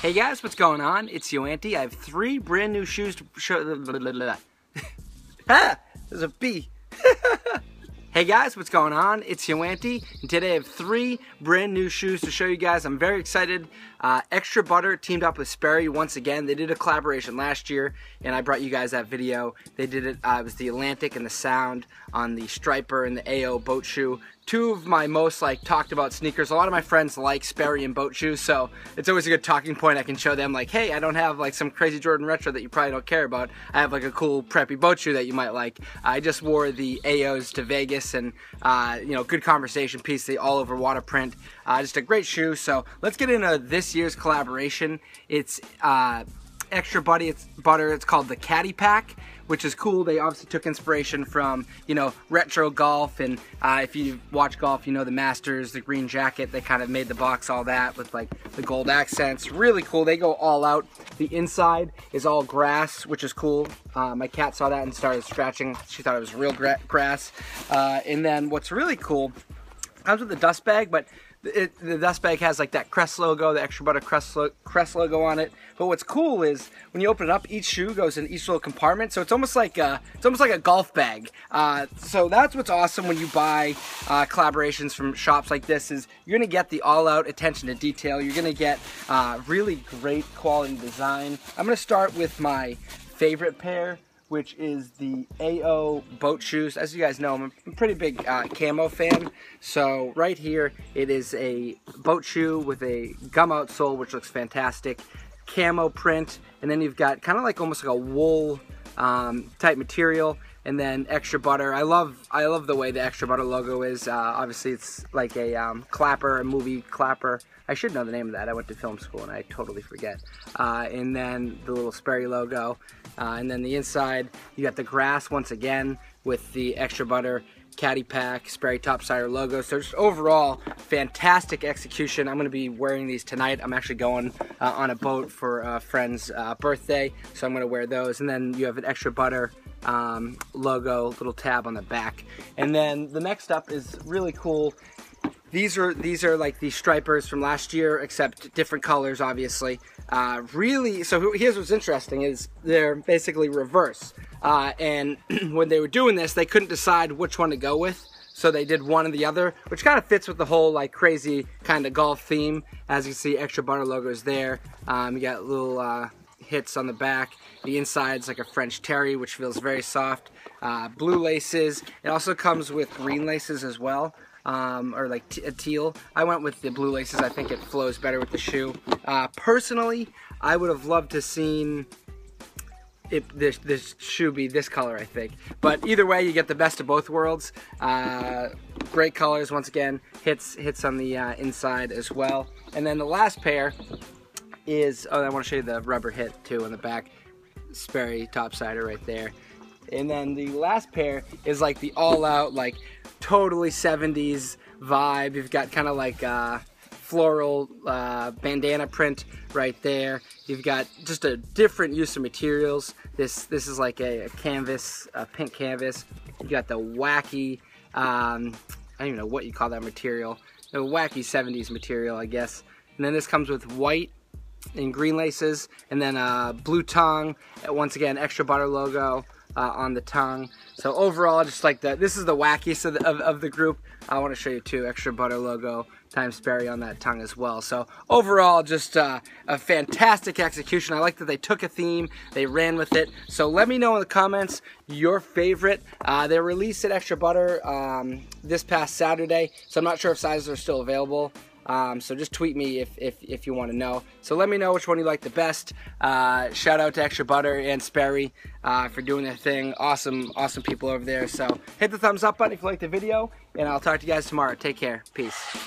Hey guys, what's going on? It's Yoanti. I have 3 brand new shoes to show. Ah, there's a B. Hey guys, what's going on? It's Yoanti, and today I have 3 brand new shoes to show you guys. I'm very excited. Extra Butter teamed up with Sperry once again. They did a collaboration last year, and I brought you guys that video. They did it. It was the Atlantic and the Sound on the Striper and the AO boat shoe. 2 of my most talked about sneakers. A lot of my friends like Sperry and boat shoes, so it's always a good talking point. I can show them hey, I don't have some crazy Jordan retro that you probably don't care about. I have a cool preppy boat shoe that you might like. I just wore the AOs to Vegas, and good conversation piece. They all over water print. Just a great shoe. So let's get into this year's collaboration. It's Extra Butter. It's called the Caddy Pack, which is cool. They obviously took inspiration from retro golf, and if you watch golf, the Masters, the green jacket. They kind of made the box all that with the gold accents. Really cool. They go all out. The inside is all grass, which is cool. My cat saw that and started scratching. She thought it was real grass. And then what's really cool, comes with a dust bag, but the dust bag has that Crest logo, the Extra Butter Crest logo on it. But what's cool is when you open it up, each shoe goes in each little compartment, so it's almost like a golf bag. So that's what's awesome when you buy collaborations from shops like this, is you're gonna get the all-out attention to detail. You're gonna get really great quality design. I'm gonna start with my favorite pair, which is the AO boat shoes. As you guys know, I'm a pretty big camo fan. So right here, it is a boat shoe with a gum outsole, which looks fantastic. Camo print, and then you've got kind of almost like a wool type material, and then Extra Butter. I love the way the Extra Butter logo is. Obviously, it's like a clapper, a movie clapper. I should know the name of that. I went to film school and I totally forget. And then the little Sperry logo. And then the inside, you got the grass once again with the Extra Butter Caddy Pack, Sperry Topsider logo. So just overall, fantastic execution. I'm going to be wearing these tonight. I'm actually going on a boat for a friend's birthday, so I'm going to wear those. And then you have an Extra Butter logo, little tab on the back. And then the next up is really cool. These are like the Stripers from last year, except different colors, obviously. So here's what's interesting, is they're basically reverse. And when they were doing this, they couldn't decide which one to go with, so they did one or the other, which kind of fits with the whole crazy kind of golf theme. As you see, Extra Butter logos there. You got little hits on the back. The inside's like a French terry, which feels very soft. Blue laces. It also comes with green laces as well. Or a teal. I went with the blue laces. I think it flows better with the shoe. Personally, I would have loved to seen this shoe be this color, I think. But either way, you get the best of both worlds. Great colors, once again. Hits on the inside as well. And then the last pair is, I want to show you the rubber hit too on the back. Sperry Topsider right there. And then the last pair is the all-out, totally 70s vibe. You've got kind of floral bandana print right there. You've got just a different use of materials. This is like a canvas, a pink canvas. You got the wacky, I don't even know what you call that material. The wacky 70s material, I guess. And then this comes with white and green laces, and then blue tongue. Once again, Extra Butter logo on the tongue. So overall, just this is the wackiest of the group. I want to show you too, Extra Butter logo times Sperry on that tongue as well. So overall, just a fantastic execution. I like that they took a theme, they ran with it. So let me know in the comments your favorite. They released at Extra Butter this past Saturday, so I'm not sure if sizes are still available. So just tweet me if you want to know. So let me know which one you like the best. Shout out to Extra Butter and Sperry for doing their thing. Awesome people over there. So hit the thumbs up button if you liked the video, and I'll talk to you guys tomorrow. Take care. Peace.